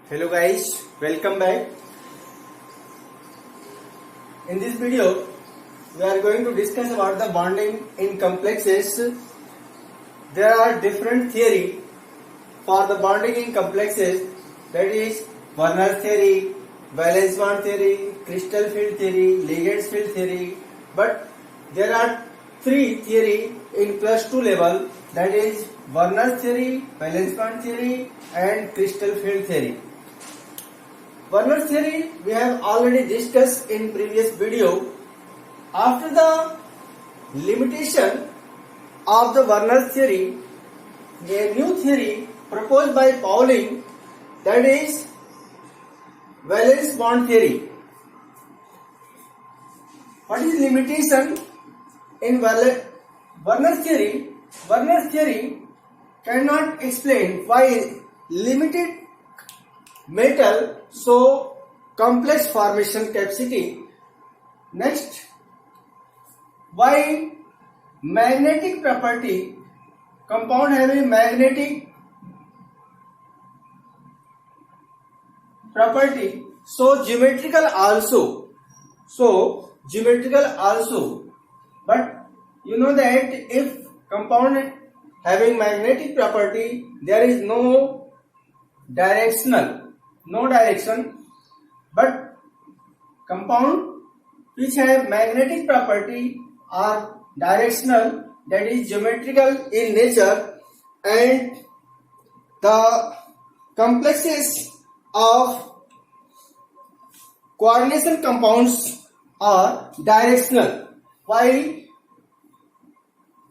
Hello guys, welcome back. In this video, we are going to discuss about the bonding in complexes. There are different theory for the bonding in complexes, that is Werner theory, valence bond theory, crystal field theory, ligands field theory. But there are three theory in +2 level, that is Werner theory, valence bond theory and crystal field theory. Werner theory we have already discussed in previous video. After the limitation of the Werner theory, a new theory proposed by Pauling, that is valence bond theory. What is limitation in Werner theory? Werner theory cannot explain why limited metal so complex formation capacity. Next, why magnetic property, compound having magnetic property, so geometrical also, but you know that if compound having magnetic property, there is no direction, but compound which have magnetic property are directional, that is geometrical in nature, and the complexes of coordination compounds are directional. Why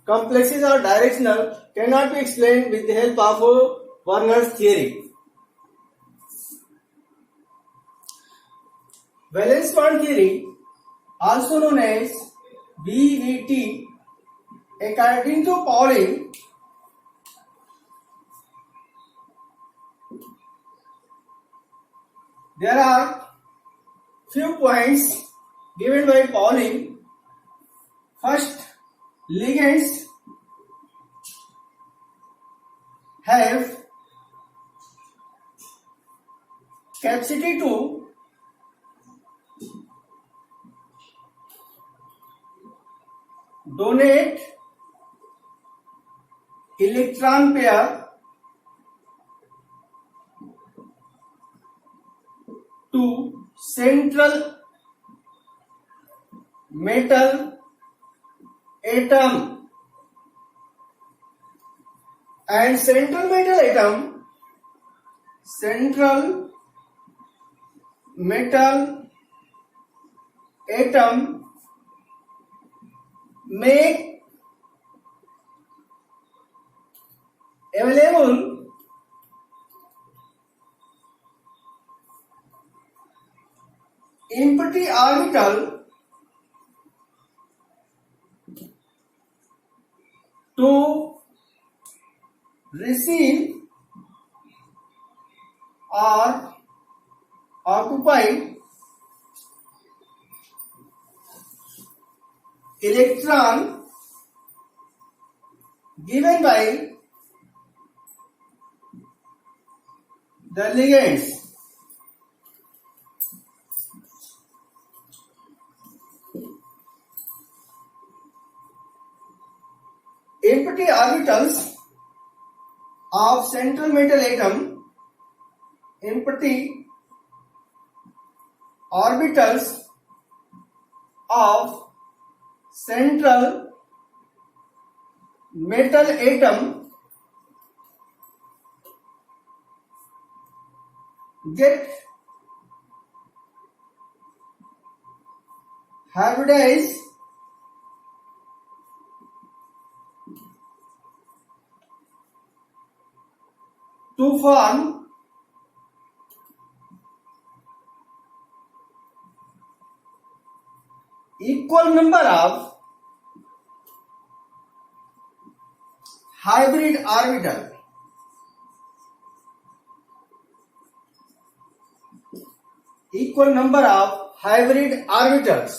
complexes are directional cannot be explained with the help of Werner's theory. Valence bond theory, also known as VBT, according to Pauling, there are few points given by Pauling. First, ligands have capacity to donate electron pair to central metal atom, and central metal atom make available empty orbital to receive or occupy electron given by the ligands. Empty orbitals of central metal atom, empty orbitals of central metal atom get hybridized to form equal number of hybrid orbital. Equal number of hybrid orbitals.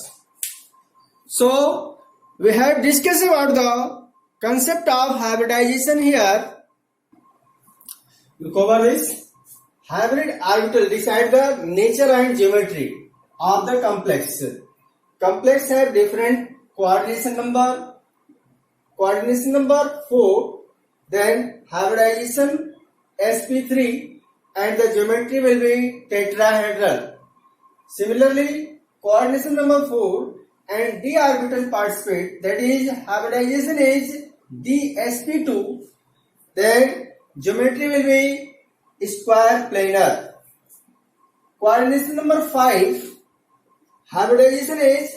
So we have discussed about the concept of hybridization here. You cover this. Hybrid orbital decide the nature and geometry of the complex. Complex have different coordination number. Coordination number 4. Then hybridization sp3 and the geometry will be tetrahedral. Similarly, coordination number 4 and d orbital participate, that is hybridization is dsp2. Then geometry will be square planar. Coordination number 5, hybridization is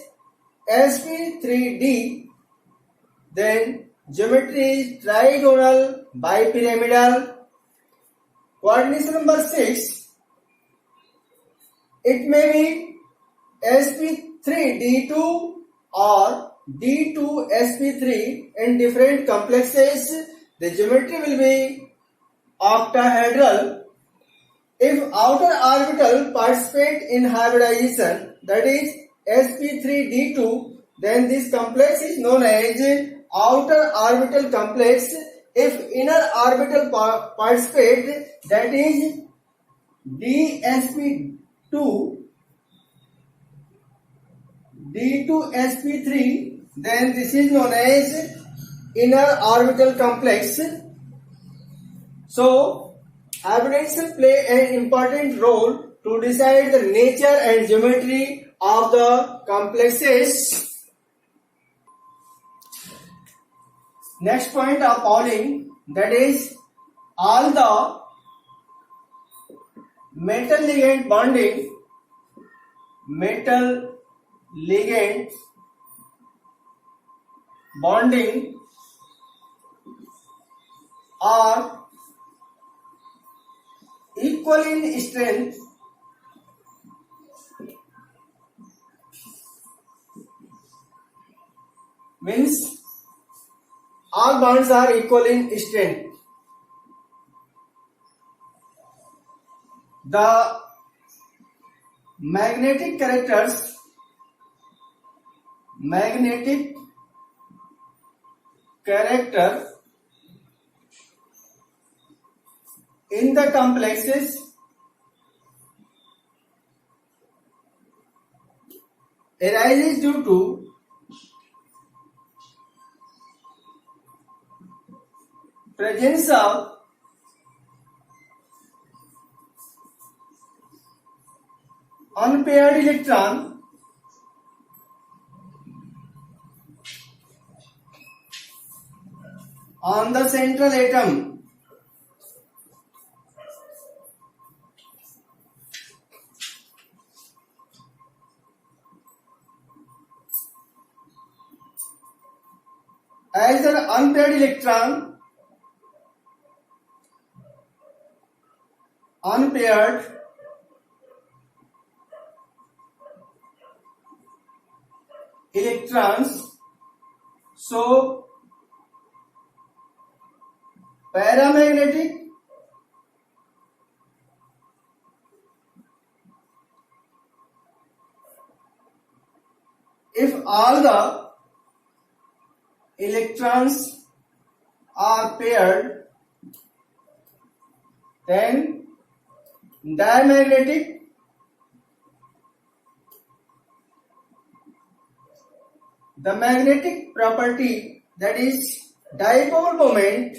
sp3d. Then geometry is trigonal bipyramidal. Coordination number 6, it may be sp3d2 or d2sp3 in different complexes. The geometry will be octahedral. If outer orbital participate in hybridization, that is sp3d2, then this complex is known as outer orbital complex. If inner orbital participate, that is dsp2, d2sp3, then this is known as inner orbital complex. So, hybridization play an important role to decide the nature and geometry of the complexes. Next point of Pauling, that is all the metal ligand bonding are equal in strength means all bonds are equal in strength. The magnetic character in the complexes arises due to presence of unpaired electron on the central atom. As an unpaired electrons, so paramagnetic if all the electrons are paired, then diamagnetic the magnetic property, that is dipole moment,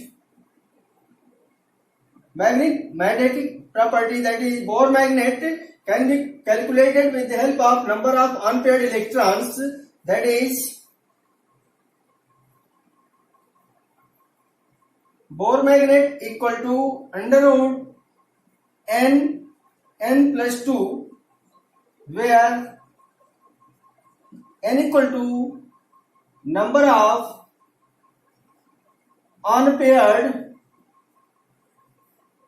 magnetic property, that is Bohr magnet, can be calculated with the help of number of unpaired electrons, that is Bohr magnet equal to under root n plus 2, where n equal to number of unpaired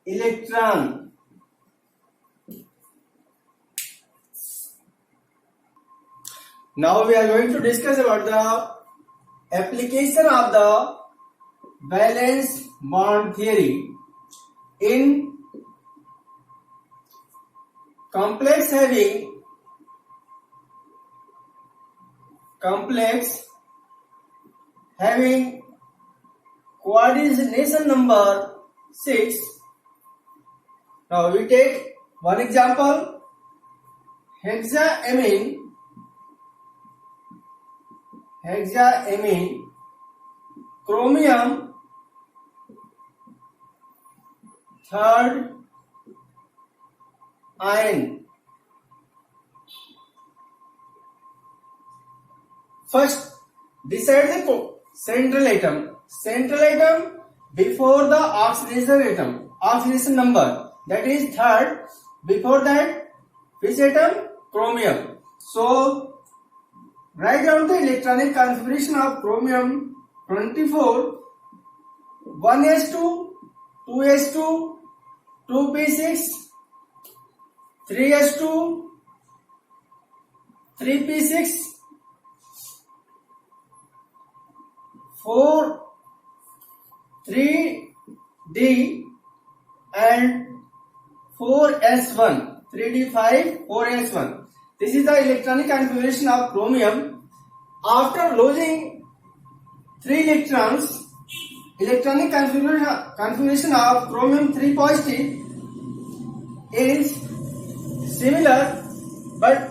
electron. Now we are going to discuss about the application of the valence bond theory in complex having coordination number 6, Now we take one example, hexaamine, chromium, third ion. First, decide the central atom. Central atom before the oxidation number, that is third. Before that, which atom? Chromium. So, write down the electronic configuration of chromium 24, 1s2, 2s2, 2p6, 3s2, 3p6, 4, 3d and 4s1, 3d5, 4s1. This is the electronic configuration of chromium. After losing 3 electrons, electronic configuration of chromium 3 positive is similar, but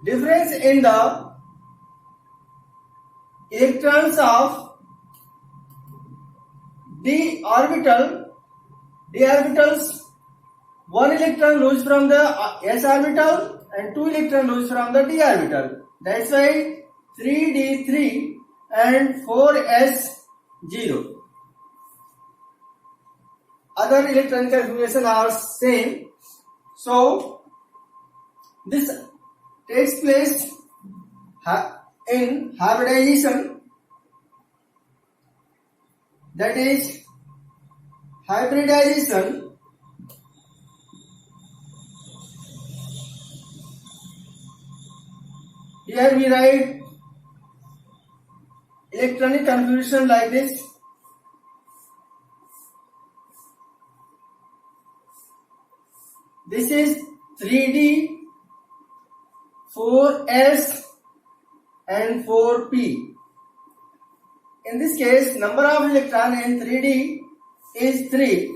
difference in the electrons of d orbitals, 1 electron lose from the s orbital and 2 electron lose from the d orbital. That's why 3d3 and 4s0. Other electronic configuration are same. So this takes place in hybridization, that is hybridization. Here we write electronic configuration like this. This is 3d, 4s and 4p. In this case, number of electron in 3d is 3.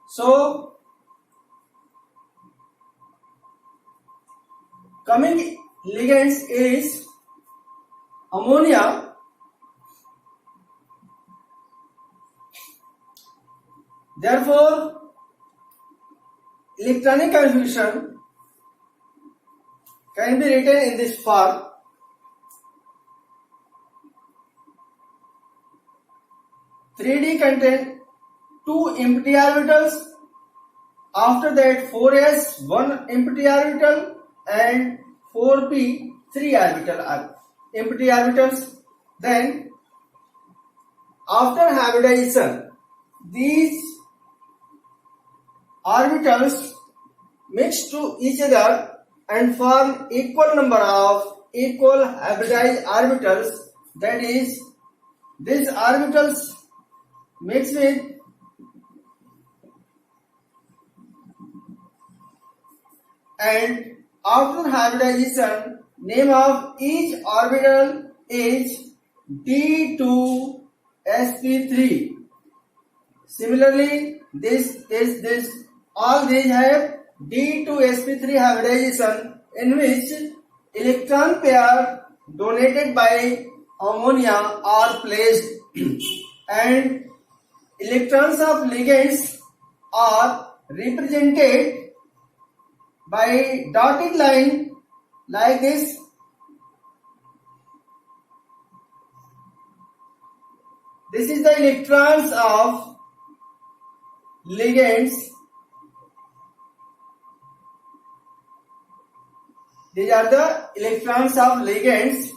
So, coming ligands is ammonia, therefore electronic configuration can be written in this form. 3d contain 2 empty orbitals, after that 4s 1 empty orbital and 4p 3 empty orbitals. Then after hybridization, these orbitals mix to each other and form equal number of equal hybridized orbitals, that is, these orbitals mix with and after hybridization, name of each orbital is D2sp3. Similarly, all these have D2sp3 hybridization, in which electron pair donated by ammonia are placed and electrons of ligands are represented by dotted line like this. This is the electrons of ligands. These are the electrons of ligands.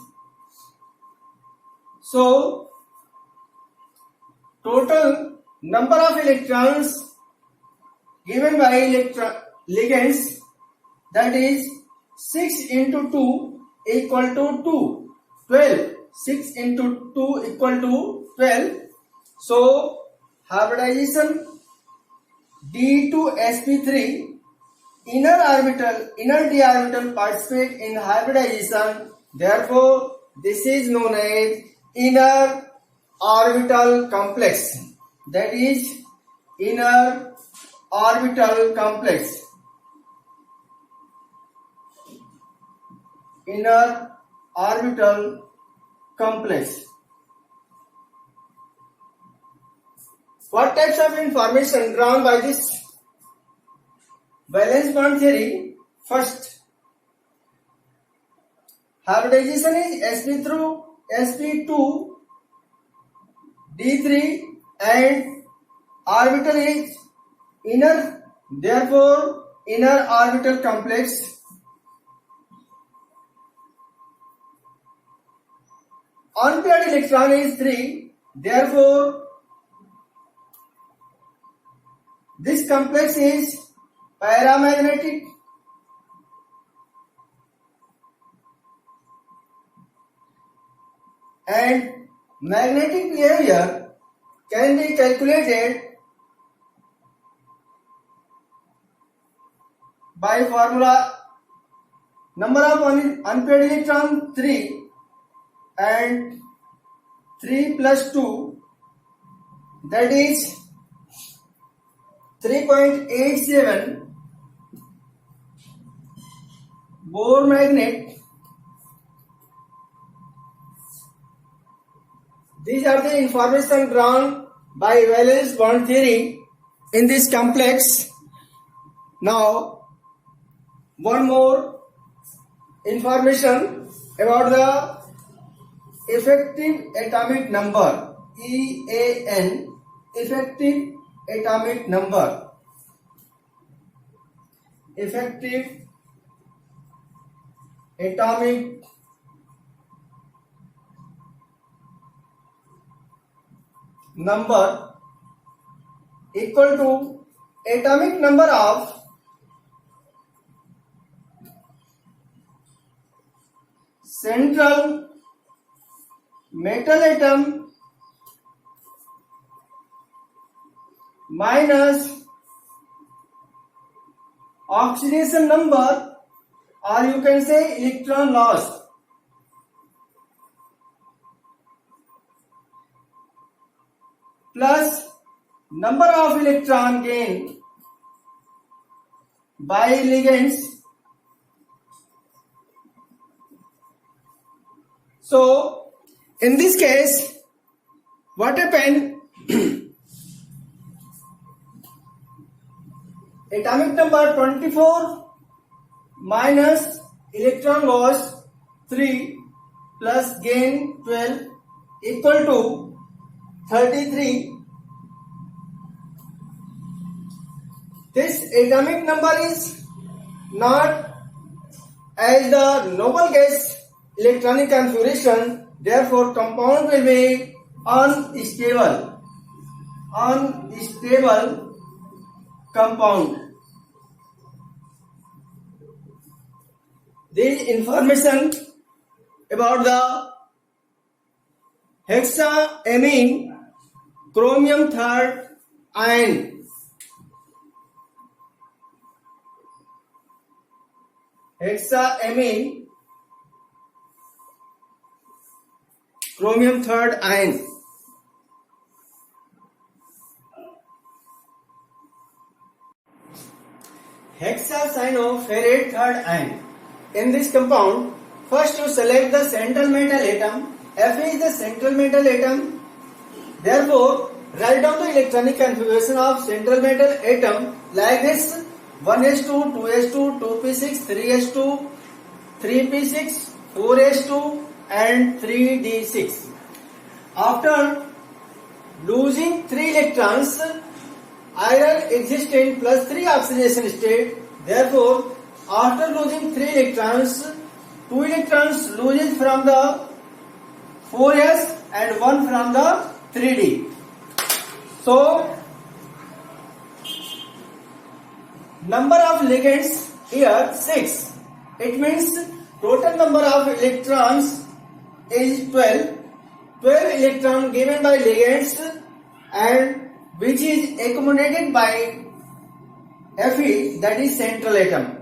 So, total number of electrons given by ligands, that is 6 into 2 equal to 2, 12. 6 into 2 equal to 12. So, hybridization D2sp3, inner d orbital participate in hybridization. Therefore, this is known as inner orbital complex. That is, inner orbital complex. Inner orbital complex. What types of information drawn by this valence bond theory? First, hybridization is sp through sp2 d3 and orbital is inner, therefore inner orbital complex. Unpaired electron is 3, therefore this complex is paramagnetic. And magnetic behavior can be calculated by formula number of unpaired electron 3 and 3 plus 2, that is 3.87 Bohr magnet. These are the information drawn by valence bond theory in this complex. Now, one more information about the effective atomic number, EAN, effective atomic number. Effective atomic number equal to atomic number of central metal atom minus oxidation number, or you can say electron loss, plus number of electron gain by ligands. So in this case, what happened? Atomic number 24 minus electron loss 3 plus gain 12 equal to 33. This atomic number is not as the noble gas electronic configuration, therefore compound will be unstable. Unstable compound. This information about the hexaamine chromium 3rd ion. Hexaamine chromium 3rd ion. Hexacyanoferrate 3rd ion. In this compound, first you select the central metal atom. Fe is the central metal atom. Therefore, write down the electronic configuration of central metal atom like this: 1s2, 2s2, 2p6, 3s2, 3p6, 4s2 and 3d6. After losing 3 electrons, iron exists in plus 3 oxidation state. Therefore, after losing 3 electrons, 2 electrons loses from the 4s and 1 from the 3d. So, number of ligands here 6. It means total number of electrons is 12. 12 electrons given by ligands and which is accommodated by Fe, that is central atom.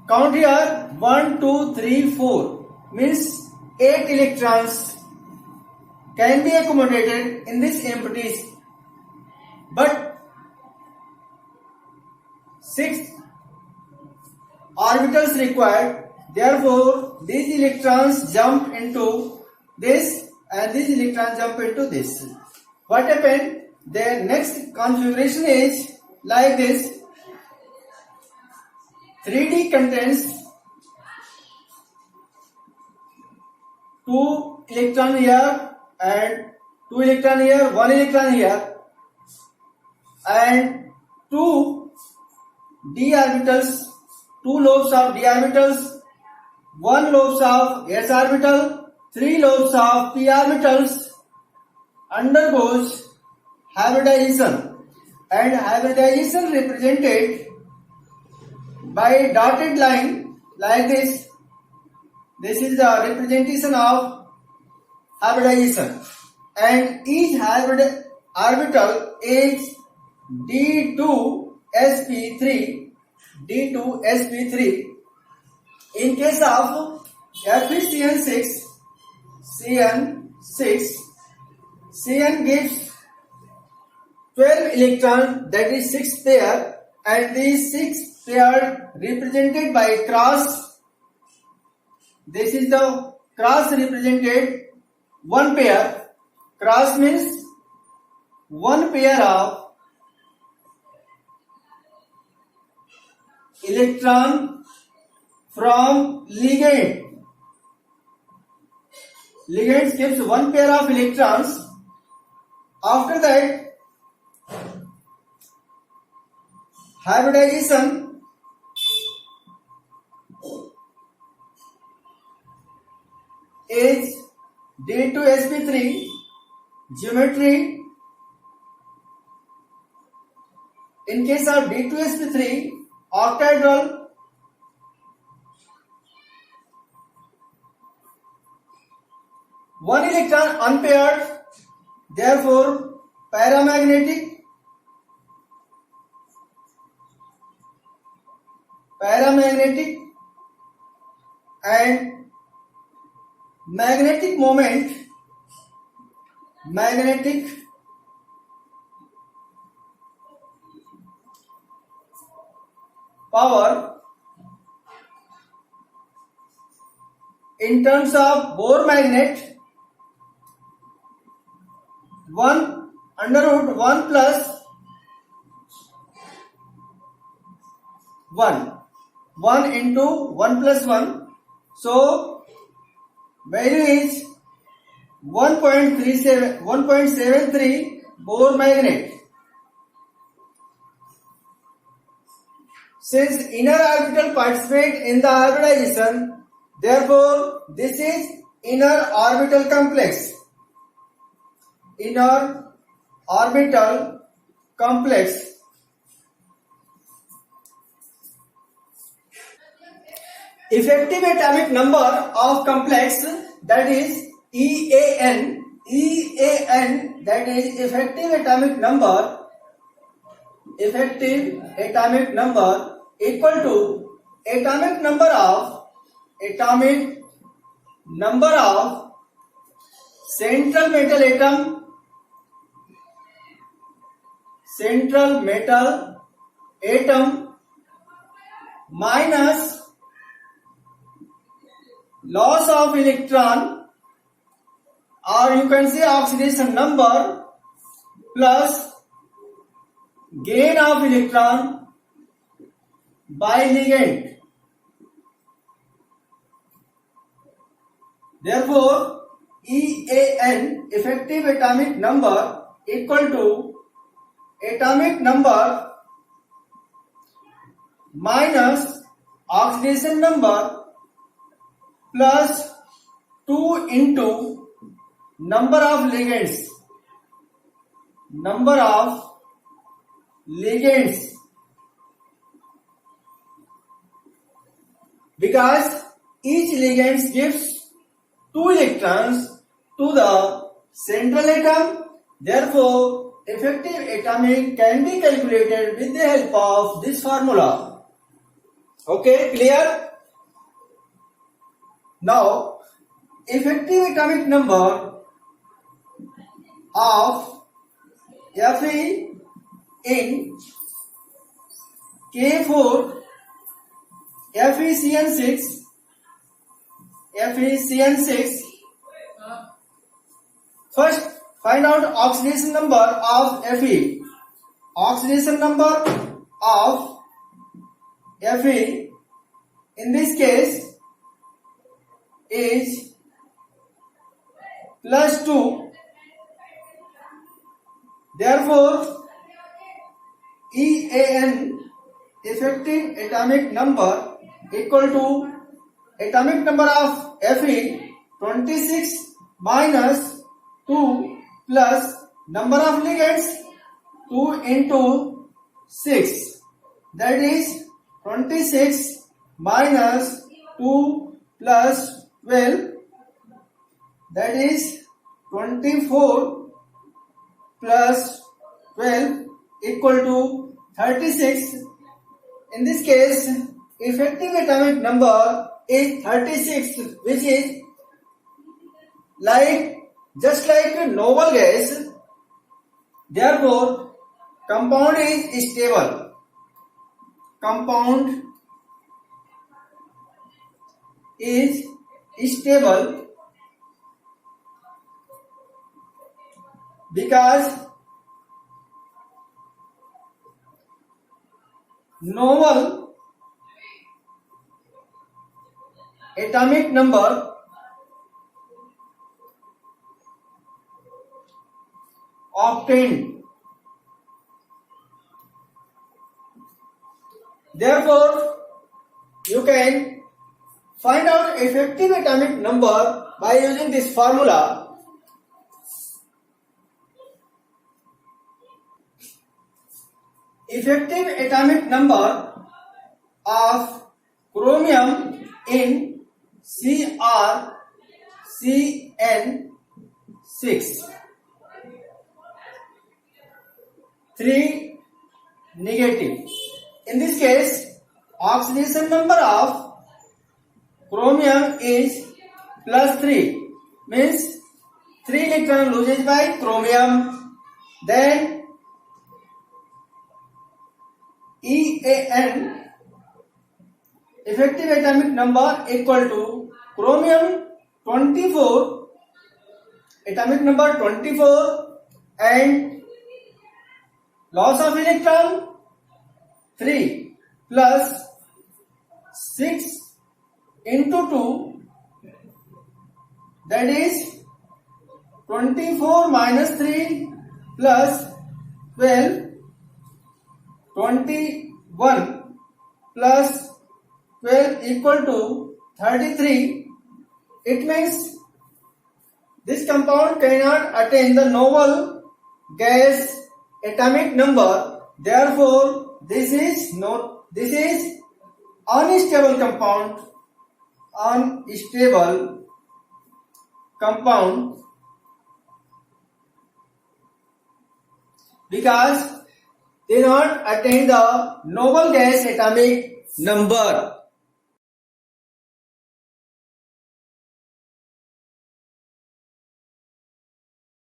Count here 1, 2, 3, 4 means 8 electrons can be accommodated in this empty but 6 orbitals required. Therefore, these electrons jump into this and these electrons jump into this. What happened? Their next configuration is like this. 3D contains 2 electron here and 2 electron here, 1 electron here, and 2 d orbitals, 2 lobes of d orbitals, 1 lobes of s orbital, 3 lobes of p orbitals undergoes hybridization, and hybridization represented by a dotted line like this. This is the representation of hybridization, and each hybrid orbital is d2sp3, d2sp3. In case of FeCN6, Cn gives 12 electron, that is 6 pair, and these 6 pair represented by cross. This is the cross represented 1 pair. Cross means 1 pair of electron from ligand. Ligand gives 1 pair of electrons. After that, hybridization is d2sp3. Geometry, in case of d2sp3, octahedral, one electron unpaired, therefore paramagnetic, and magnetic moment, magnetic power in terms of Bohr magnet, 1 under root 1 plus 1, 1 into 1 plus 1, so value is 1.73 Bohr magnet. Since inner orbital participate in the hybridization, therefore this is inner orbital complex. Inner orbital complex. Effective atomic number of complex, that is EAN, that is effective atomic number equal to atomic number of central metal atom minus loss of electron, or you can say oxidation number, plus gain of electron by ligand. Therefore, EAN, effective atomic number, equal to atomic number minus oxidation number plus 2 into number of ligands. Because each ligand gives 2 electrons to the central atom, therefore effective atomic can be calculated with the help of this formula. Okay, clear? Now, effective atomic number of Fe in K4 FeCN6. First, find out oxidation number of Fe. Oxidation number of Fe in this case is +2. Therefore, EAN, effective atomic number, equal to atomic number of Fe 26 minus 2 plus number of ligands 2 into 6, that is 26 minus 2 plus 12, that is 24 plus 12 equal to 36. In this case, effective atomic number is 36, which is just like a noble gas. Therefore, compound is stable. Compound is stable because noble atomic number obtained. Therefore, you can find out effective atomic number by using this formula. Effective atomic number of chromium in CrCN6, 3 negative. In this case, oxidation number of chromium is +3, means 3 electron loses by chromium. Then EAN, effective atomic number, equal to chromium 24, atomic number 24, and loss of electron 3 plus 6 into 2, that is 24 minus 3 plus 12, 21 plus 12 equal to 33. It means this compound cannot attain the noble gas atomic number. Therefore, this is unstable compound. Unstable compound because they not attain the noble gas atomic number.